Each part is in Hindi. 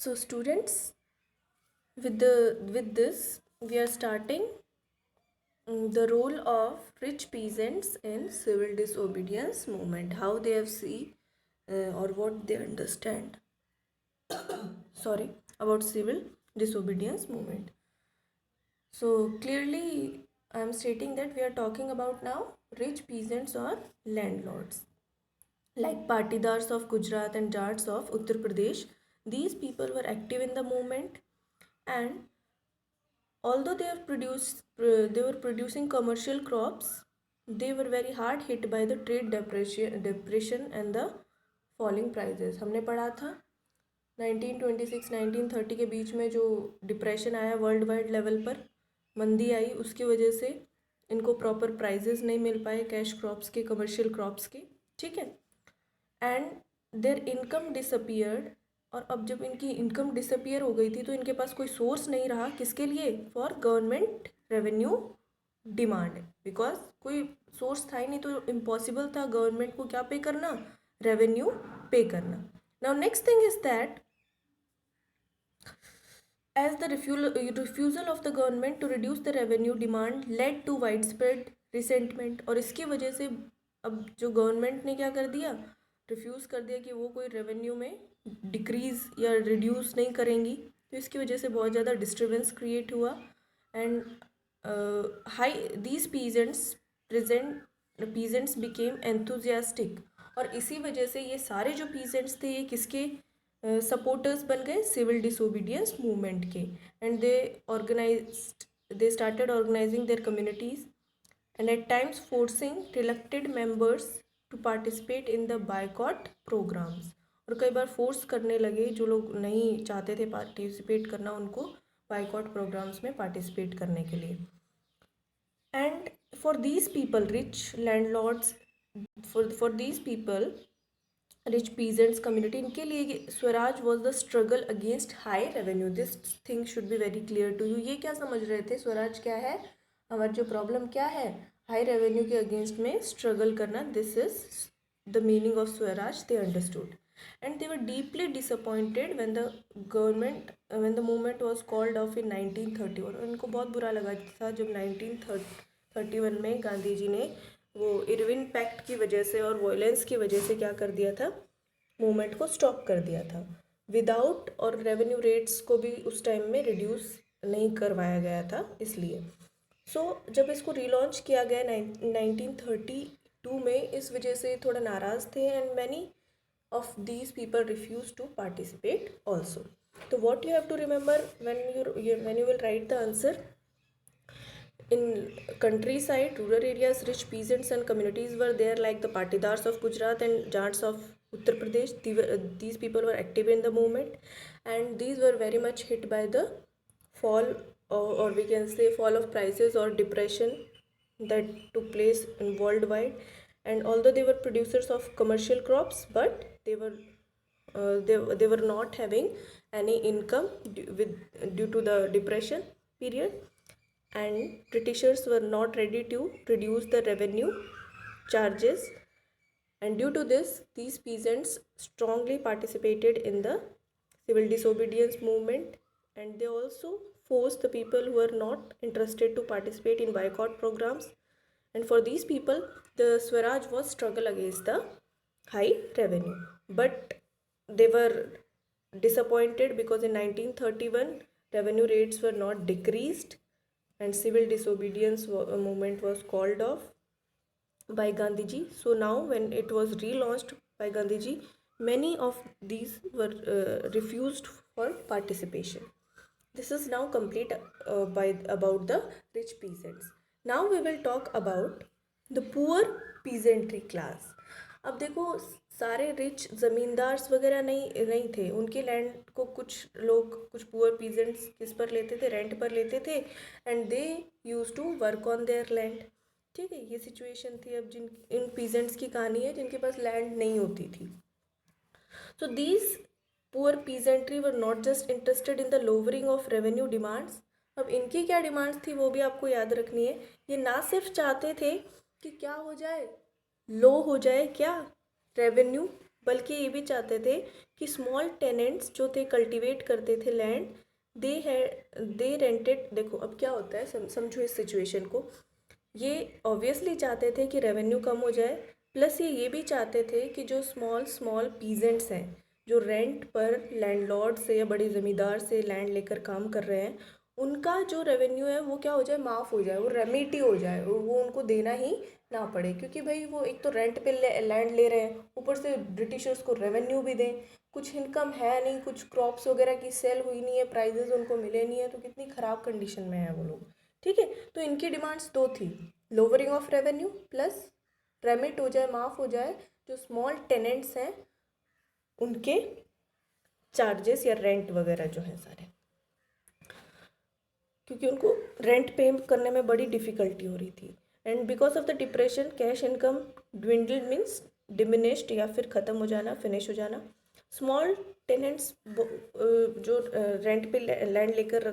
So students, with this we are starting the role of rich peasants in civil disobedience movement, how they have see or what they understand sorry about civil disobedience movement. So clearly I am stating that we are talking about now rich peasants or landlords like Patidars of Gujarat and Jats of Uttar Pradesh. These people were active in the movement, and although they were producing commercial crops, they were very hard hit by the trade depression and the falling prices. हमने पढ़ा था 1926-1930 के बीच में जो डिप्रेशन आया वर्ल्ड वाइड लेवल पर, मंदी आई, उसकी वजह से इनको प्रॉपर प्राइजेस नहीं मिल पाए कैश क्रॉप्स के, कमर्शियल क्रॉप्स के, ठीक है, एंड देयर इनकम डिसअपियर्ड। और अब जब इनकी इनकम डिसअपियर हो गई थी तो इनके पास कोई सोर्स नहीं रहा, किसके लिए? For government revenue demand, because कोई सोर्स था ही नहीं, तो इम्पॉसिबल था गवर्नमेंट को क्या पे करना, रेवेन्यू पे करना। Now next thing is that as the refusal of the government to reduce the revenue demand led to widespread resentment, और इसकी वजह से अब जो गवर्नमेंट ने क्या कर दिया, रिफ्यूज़ कर दिया कि वो कोई रेवेन्यू में डिक्रीज़ या रिड्यूस नहीं करेंगी, तो इसकी वजह से बहुत ज़्यादा डिस्टर्बेंस क्रिएट हुआ। And high these peasants became enthusiastic, और इसी वजह से ये सारे जो पीजेंट्स थे ये किसके सपोर्टर्स बन गए? सिविल डिसोबीडियंस मूवमेंट के। And they started organising their communities and at times forcing reluctant members to participate in the boycott programs, और कई बार फोर्स करने लगे जो लोग नहीं चाहते थे पार्टिसिपेट करना, उनको बाइकॉट प्रोग्राम्स में पार्टिसिपेट करने के लिए। And for these people rich landlords, for these people rich peasants community, इनके लिए swaraj was the struggle against high revenue. This thing should be very clear to you. ये क्या समझ रहे थे? स्वराज क्या है? हमारी जो प्रॉब्लम क्या है? हाई रेवेन्यू के अगेंस्ट में स्ट्रगल करना। This is the meaning of Swaraj they understood, and they were deeply disappointed when the movement was called off in 1931। और इनको बहुत बुरा लगा था जब 1931 में गांधी जी ने वो इरविन पैक्ट की वजह से और वॉयलेंस की वजह से क्या कर दिया था, मूवमेंट को स्टॉप कर दिया था विदाउट, और रेवेन्यू रेट्स को भी उस टाइम में रिड्यूस नहीं करवाया गया था इसलिए। जब इसको रीलॉन्च किया गया 1932 में, इस वजह से थोड़ा नाराज़ थे, and many of these people refuse to participate also. तो what you have to remember when you will write the answer, in countryside, rural areas, rich peasants and communities were there, like the Patidars of Gujarat and Jats of Uttar Pradesh. These people were active in the movement, and these were very much hit by the fall, or we can say fall of prices or depression that took place in worldwide. And although they were producers of commercial crops, but they were not having any income due to the depression period, and Britishers were not ready to reduce the revenue charges, and due to this these peasants strongly participated in the civil disobedience movement, and they also forced the people who were not interested to participate in boycott programs. And for these people the Swaraj was struggle against the high revenue, but they were disappointed because in 1931 revenue rates were not decreased, and civil disobedience movement was called off by Gandhiji. So now when it was relaunched by Gandhiji, many of these were refused for participation. This is now complete about the rich peasants. Now we will talk about the poor peasantry class. अब देखो, सारे रिच ज़मींदार्स वगैरह नहीं थे, उनके लैंड को कुछ लोग, कुछ पुअर पीजेंट्स किस पर लेते थे? रेंट पर लेते थे, and they use to work on their land. ठीक है, ये सिचुएशन थी। अब इन पीजेंट्स की कहानी है जिनके पास लैंड नहीं होती थी। So these poor peasantry were not just interested in the lowering of revenue demands. अब इनकी क्या डिमांड्स थी वो भी आपको याद रखनी है। ये ना सिर्फ चाहते थे कि क्या हो जाए, लो हो जाए क्या, रेवेन्यू, बल्कि ये भी चाहते थे कि स्मॉल टेनेंट्स जो थे कल्टीवेट करते थे लैंड, दे रेंटेड। देखो अब क्या होता है, समझो इस सिचुएशन को। ये ऑब्वियसली चाहते थे कि रेवेन्यू कम हो जाए, प्लस ये भी चाहते थे कि जो स्मॉल स्मॉल पीजेंट्स हैं जो रेंट पर लैंडलॉर्ड से या बड़े ज़मींदार से लैंड लेकर काम कर रहे हैं, उनका जो रेवेन्यू है वो क्या हो जाए, माफ़ हो जाए, वो रेमिटी हो जाए, वो उनको देना ही ना पड़े। क्योंकि भाई वो एक तो रेंट पे लैंड ले रहे हैं, ऊपर से ब्रिटिशर्स को रेवेन्यू भी दें, कुछ इनकम है नहीं, कुछ क्रॉप्स वगैरह की सेल हुई नहीं है, प्राइजेस उनको मिले नहीं है, तो कितनी ख़राब कंडीशन में है वो लोग। ठीक है, तो इनकी डिमांड्स दो थी, lowering of revenue plus remit हो जाए, माफ़ हो जाए जो स्मॉल टेनेंट्स हैं उनके चार्जेस या रेंट वगैरह जो है सारे, क्योंकि उनको रेंट पे करने में बड़ी डिफ़िकल्टी हो रही थी। And because of the depression cash income dwindled means diminished या फिर ख़त्म हो जाना, फिनिश हो जाना। स्मॉल टेनेंट्स जो रेंट पे लैंड लेकर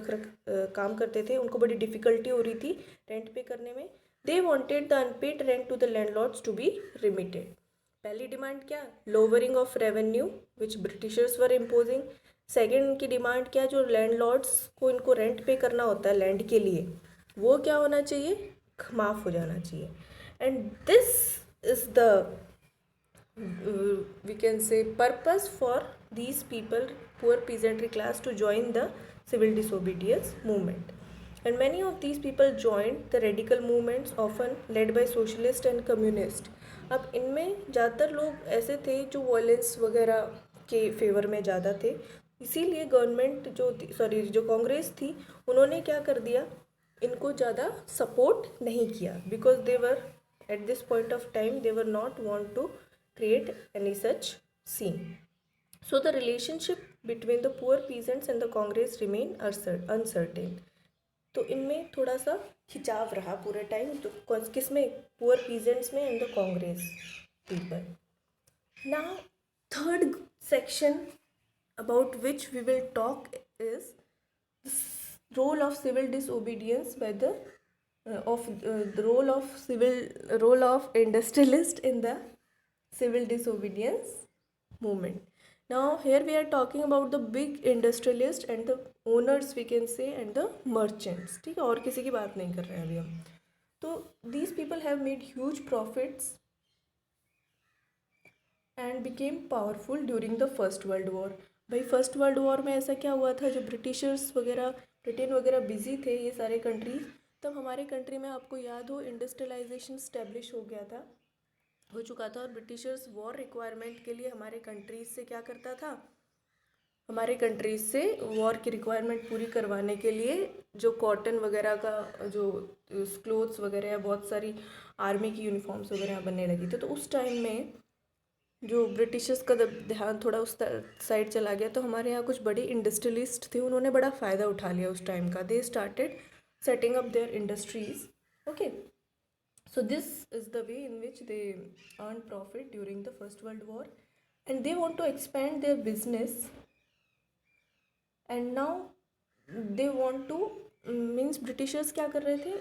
काम करते थे, उनको बड़ी डिफ़िकल्टी हो रही थी रेंट पे करने में। They wanted the unpaid rent to the landlords to be remitted. पहली डिमांड क्या, lowering of revenue which Britishers were imposing. Second उनकी डिमांड क्या, जो लैंडलॉर्ड्स को इनको रेंट पे करना होता है लैंड के लिए, वो क्या होना चाहिए, माफ़ हो जाना चाहिए। And this is the we can say purpose for these people, poor peasantry class, to join the civil disobedience movement. And many of these people joined the radical movements often led by socialist and communist. अब इनमें ज़्यादातर लोग ऐसे थे जो वॉयलेंस वगैरह के फेवर में ज़्यादा थे, इसीलिए गवर्नमेंट जो कांग्रेस थी, उन्होंने क्या कर दिया, इनको ज़्यादा सपोर्ट नहीं किया, because they were at this point of time they were not want to create any such scene. So the relationship between the poor peasants and the Congress remain uncertain. तो इनमें थोड़ा सा खिंचाव रहा पूरे टाइम, तो किस में, पुअर पीजेंट्स में and the Congress people. Now third section about which we will talk is the role of civil disobedience by the role of industrialist in the civil disobedience movement. Now here we are talking about the big industrialist and the owners we can say and the merchants. ठीक है, और किसी की बात नहीं कर रहे हैं अभी हम. तो these people have made huge profits and became powerful during the first world war. भाई फर्स्ट वर्ल्ड वॉर में ऐसा क्या हुआ था, जो ब्रिटिशर्स वगैरह, ब्रिटेन वगैरह बिजी थे ये सारे कंट्रीज, तब हमारे कंट्री में आपको याद हो इंडस्ट्रियलाइजेशन स्टैब्लिश हो चुका था. और ब्रिटिशर्स वॉर रिक्वायरमेंट के लिए हमारे कंट्रीज से क्या करता था, हमारे कंट्रीज से वॉर की रिक्वायरमेंट पूरी करवाने के लिए जो कॉटन वगैरह का जो क्लोथ्स वगैरह है, बहुत सारी आर्मी की यूनिफॉर्म्स वगैरह बनने लगी थी. तो उस टाइम में जो ब्रिटिशर्स का ध्यान थोड़ा उस साइड चला गया, तो हमारे यहाँ कुछ बड़े इंडस्ट्रियलिस्ट थे, उन्होंने बड़ा फ़ायदा उठा लिया उस टाइम का. They started setting up their industries. Okay, so this is the way in which they earned profit during the first world war, and they want to expand their business. And now they want to means Britishers क्या कर रहे थे,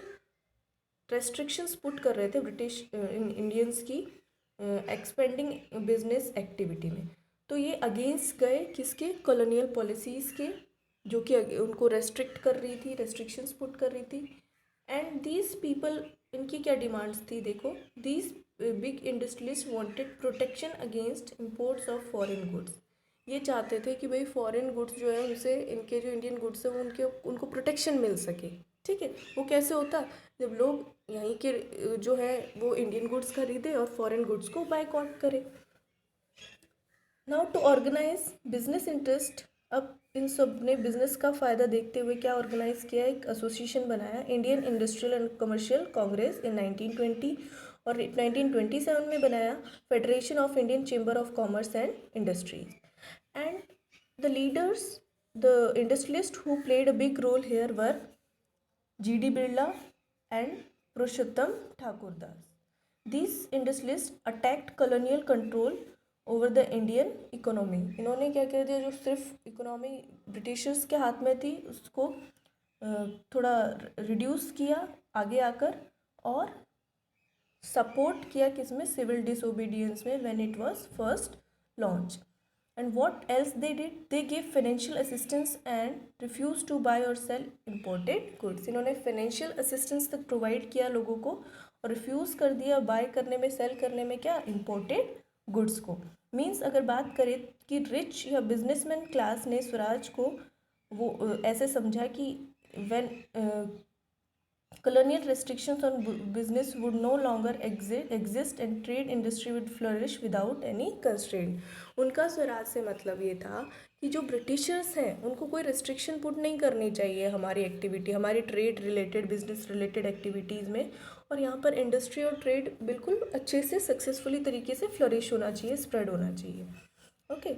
रेस्ट्रिक्शंस पुट कर रहे थे ब्रिटिश इंडियंस की एक्सपेंडिंग बिजनेस एक्टिविटी में. तो ये अगेंस्ट गए किसके, कॉलोनियल पॉलिसीज़ के, जो कि उनको रेस्ट्रिक्ट कर रही थी, रेस्ट्रिक्शंस पुट कर रही थी. एंड दीज पीपल, इनकी क्या डिमांड्स थी, देखो, these big industrialist wanted protection against imports of foreign goods. ये चाहते थे कि भाई फॉरेन गुड्स जो है उनसे, इनके जो इंडियन गुड्स है वो उनको प्रोटेक्शन मिल सके. ठीक है, वो कैसे होता, जब लोग यहीं के जो है वो इंडियन गुड्स खरीदे और फॉरेन गुड्स को बायकॉट करे. Now to organise business interest, अब इन सब ने बिजनेस का फ़ायदा देखते हुए क्या ऑर्गेनाइज किया, एक एसोसिएशन बनाया, Indian industrial and commercial Congress in 1920. और 1927 में बनाया federation of Indian chamber of commerce and industries. And the leaders, the industrialist who played a big role here were G.D. Birla and Purushottam Thakurdas. These industrialists attacked colonial control over the Indian economy. इन्होंने क्या कर दिया, जो सिर्फ इकोनॉमी ब्रिटिशर्स के हाथ में थी उसको थोड़ा रिड्यूस किया आगे आकर, और सपोर्ट किया किसमें, सिविल डिसोबीडियंस में, when it was first launch. And what else they did? They gave financial assistance and refused to buy or sell imported goods. इन्होंने financial assistance तक provide किया लोगों को और refuse कर दिया buy करने में, sell करने में क्या, imported goods को. Means अगर बात करें कि rich या businessman class ने स्वराज को वो ऐसे समझा कि when colonial restrictions on business would no longer exist and trade industry would flourish without any constraint. उनका स्वराज से मतलब ये था कि जो ब्रिटिशर्स हैं उनको कोई रिस्ट्रिक्शन पुट नहीं करनी चाहिए हमारी एक्टिविटी, हमारी trade related, business related activities में, और यहाँ पर इंडस्ट्री और ट्रेड बिल्कुल अच्छे से सक्सेसफुली तरीके से फ्लरिश होना चाहिए, स्प्रेड होना चाहिए. Okay.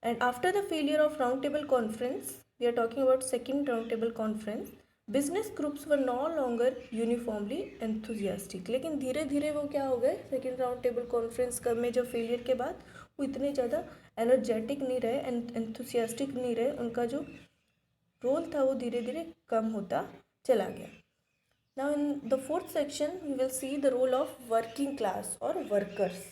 And after the failure of round table conference, we are talking about second round table conference, business groups were no longer uniformly enthusiastic. लेकिन धीरे धीरे वो क्या हो गए, सेकेंड राउंड टेबल कॉन्फ्रेंस में जब फेलियर के बाद वो इतने ज़्यादा एनर्जेटिक नहीं रहे, एंथुसियास्टिक नहीं रहे, उनका जो रोल था वो धीरे धीरे कम होता चला गया. Now in the fourth section we will see the role of working class और वर्कर्स.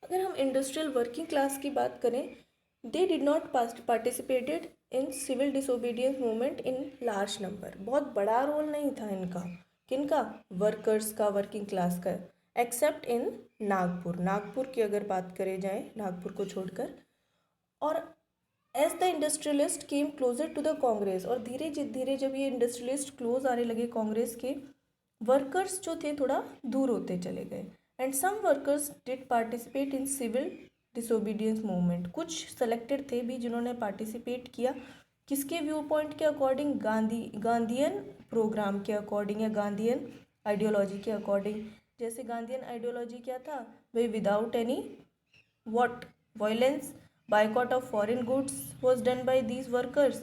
अगर हम इंडस्ट्रियल वर्किंग क्लास की बात करें, they did not participated in civil disobedience movement in large number. बहुत बड़ा रोल नहीं था इनका, किनका, वर्कर्स का, वर्किंग क्लास का, एक्सेप्ट इन नागपुर. नागपुर की अगर बात करें जाए, नागपुर को छोड़कर. और as the industrialist came closer to the Congress, और धीरे धीरे जब ये इंडस्ट्रियलिस्ट क्लोज आने लगे कांग्रेस के, वर्कर्स जो थे थोड़ा दूर होते चले गए. And some workers did participate in civil disobedience movement. कुछ सेलेक्टेड थे भी जिन्होंने पार्टिसिपेट किया, किसके व्यू पॉइंट के अकॉर्डिंग, गांधीयन प्रोग्राम के अकॉर्डिंग या गांधीयन आइडियोलॉजी के अकॉर्डिंग. जैसे गांधीयन आइडियोलॉजी क्या था भाई, without any what violence, boycott of foreign goods was done by these workers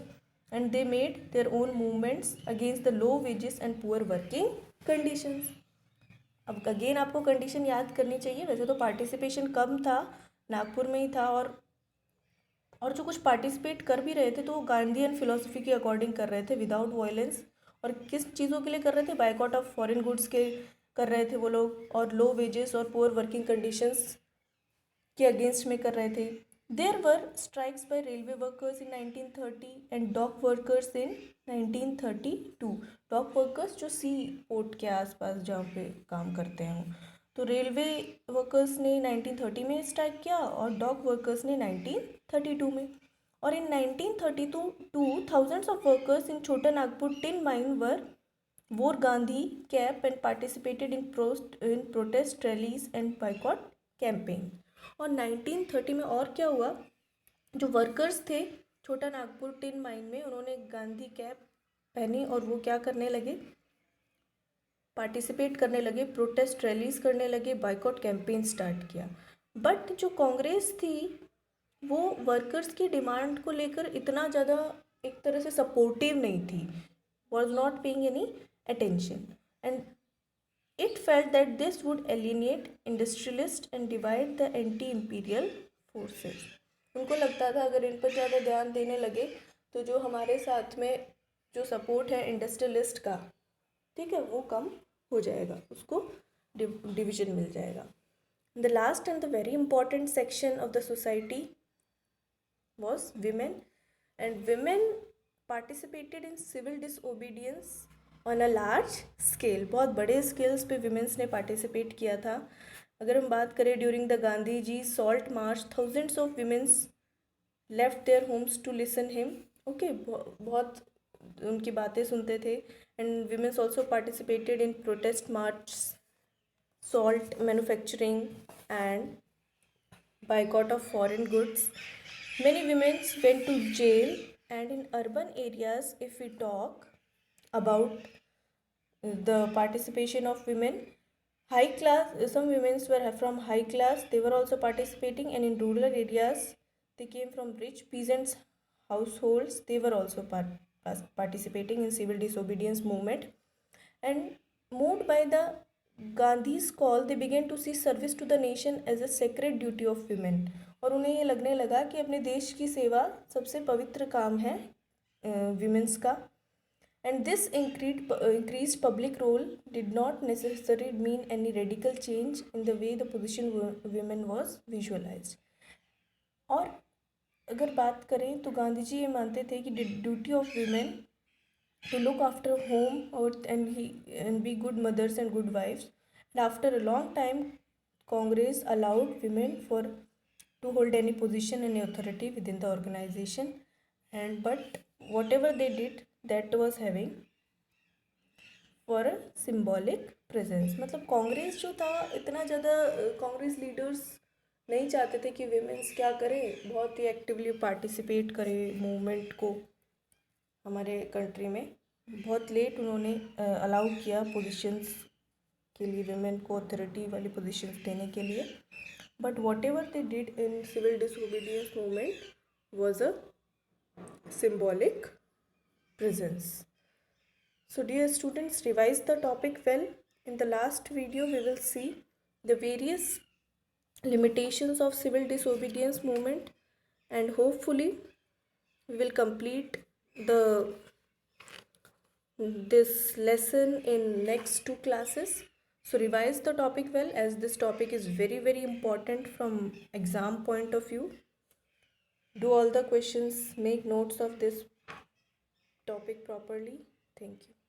and they made their own movements against the low wages and poor working conditions. अब अगेन आपको कंडीशन याद करनी चाहिए. वैसे तो पार्टिसिपेशन कम था, नागपुर में ही था, और जो कुछ पार्टिसिपेट कर भी रहे थे तो वो गांधीयन फिलोसफी के अकॉर्डिंग कर रहे थे, विदाउट वायलेंस. और किस चीज़ों के लिए कर रहे थे, बायकॉट ऑफ फॉरेन गुड्स के कर रहे थे वो लोग, और लो वेजेस और पुअर वर्किंग कंडीशंस के अगेंस्ट में कर रहे थे. There were strikes by railway workers in 1930 and dock workers in 1932. Dock workers जो सी पोर्ट के आसपास जहाँ पे काम करते हैं, तो रेलवे वर्कर्स ने 1930 में स्ट्राइक किया और डॉक वर्कर्स ने 1932 में. और इन 1932 thousands ऑफ वर्कर्स इन छोटा Nagpur tin mine wore Gandhi cap and participated in protest rallies and boycott campaign. और 1930 में और क्या हुआ, जो वर्कर्स थे छोटा नागपुर टिन माइन में, उन्होंने गांधी कैप पहनी और वो क्या करने लगे, पार्टिसिपेट करने लगे, प्रोटेस्ट रैलीज करने लगे, बाइकॉट कैंपेन स्टार्ट किया. बट जो कांग्रेस थी वो वर्कर्स की डिमांड को लेकर इतना ज़्यादा एक तरह से सपोर्टिव नहीं थी, was not paying any attention, and it felt that this would एलिनेट industrialist and divide the anti imperial forces. उनको लगता था अगर इन पर ज़्यादा ध्यान देने लगे तो जो हमारे साथ में जो सपोर्ट है इंडस्ट्रियलिस्ट का, ठीक है, वो कम हो जाएगा, उसको डिवीजन मिल जाएगा. The last and the very important section of the society was women, and women participated in civil disobedience on a large scale. बहुत बड़े स्केल्स पे विमेंस ने पार्टिसिपेट किया था. अगर हम बात करें during the Gandhi ji salt march, thousands of womens left their homes to listen him. Okay, बहुत उनकी बातें सुनते थे. And womens also participated in protest march, salt manufacturing and boycott of foreign goods. Many women went to jail, and in urban areas, if we talk about the participation of women, high class, some women were from high class, they were also participating, and in rural areas they came from rich peasants households, they were also participating in civil disobedience movement. And moved by the Gandhi's call, they began to see service to the nation as a sacred duty of women. और उन्हें ये लगने लगा कि अपने देश की सेवा सबसे पवित्र काम है विमेंस का. And this increased public role did not necessarily mean any radical change in the way the position women was visualized. और अगर बात करें तो गांधी जी ये मानते थे कि duty of women to look after home or and be good mothers and good wives. And after a long time, Congress allowed women for to hold any position and authority within the organization. And but whatever they did, that was having for a symbolic presence. मतलब कांग्रेस जो था इतना ज़्यादा कांग्रेस लीडर्स नहीं चाहते थे कि विमेंस क्या करें, बहुत ही एक्टिवली पार्टिसिपेट करें मूवमेंट को हमारे कंट्री में। बहुत लेट उन्होंने अलाउ किया पोजीशंस के लिए विमेन को अथॉरिटी वाली पोजीशंस देने के लिए। But whatever they did in civil disobedience movement was a symbolic presence. So dear students, revise the topic well. In the last video we will see the various limitations of civil disobedience movement, and hopefully we will complete the this lesson in next two classes. So revise the topic well, as this topic is very important from exam point of view. Do all the questions, make notes of this topic properly. Thank you.